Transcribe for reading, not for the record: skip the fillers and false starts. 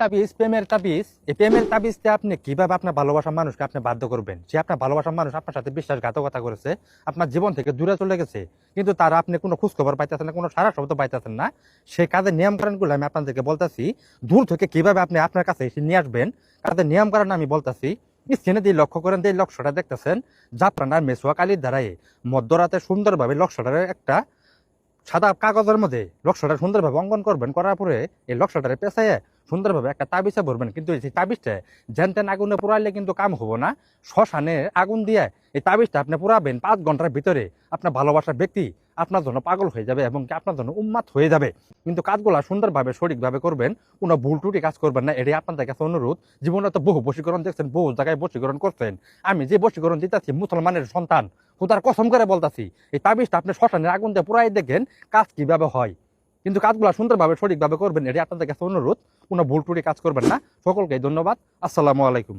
তাবিজ, প্রেমের তাবিজ। এই প্রেমের তাবিজতে আপনি কিভাবে আপনার ভালোবাসার মানুষকে আপনি বাধ্য করবেন? যে আপনার ভালোবাসার মানুষ আপনার সাথে বিশ্বাসঘাতকতা করেছে, আপনার জীবন থেকে দূরে চলে গেছে, কিন্তু তারা আপনি কোনো খোঁজখবর পাইতেছেন না, কোনো সারা শব্দ পাইতেছেন না। সে কাজের নিয়মকানুনগুলো আমি আপনাদেরকে বলতেছি। দূর থেকে কিভাবে আপনি আপনার কাছে এসে নিয়ে আসবেন, কাজের নিয়মকানুন আমি বলতেছি। স্ক্রিনে দিয়ে লক্ষ্য করেন, যে লক্ষ্যটা দেখতেছেন, জাফরান আর মেসোয়া কালির দ্বারাই মধ্যরাতে সুন্দরভাবে লক্ষ্যটার একটা সাদা কাগজের মধ্যে লক্ষ্যটা সুন্দরভাবে অঙ্কন করবেন। করার পরে এই লক্ষ্যটারে পেঁচাইয়ে সুন্দরভাবে একটা তাবিজে ভরবেন। কিন্তু এই তাবিজটা যেন তেন আগুনে পুরাইলে কিন্তু কাম হবো না। শ্মশানে আগুন দিয়ে এই তাবিজটা আপনি পুরাবেন, 5 ঘন্টার ভিতরে আপনার ভালোবাসার ব্যক্তি আপনার জন্য পাগল হয়ে যাবে এবং আপনার জন্য উন্মাদ হয়ে যাবে। কিন্তু কাজগুলা সুন্দরভাবে সঠিকভাবে করবেন, কোনো ভুল ত্রুটি কাজ করবেন না, এটাই আপনাদের কাছে অনুরোধ। জীবনে তো বহু বশীকরণ দেখছেন, বহু জায়গায় বশীকরণ করছেন। আমি যে বশীকরণ দিতেছি মুসলমানের সন্তান, খুদার কসম করে বলতাছি, এই তাবিজটা আপনি শ্মশানের আগুন দিয়ে পুরাই দেখেন কাজ কিভাবে হয়। কিন্তু কাজগুলো সুন্দরভাবে সঠিকভাবে করবেন, এটাই আপনাদের কাছে অনুরোধ। কোনো ভুল ত্রুটি কাজ করবেন না। সকলকে ধন্যবাদ। আসসালামু আলাইকুম।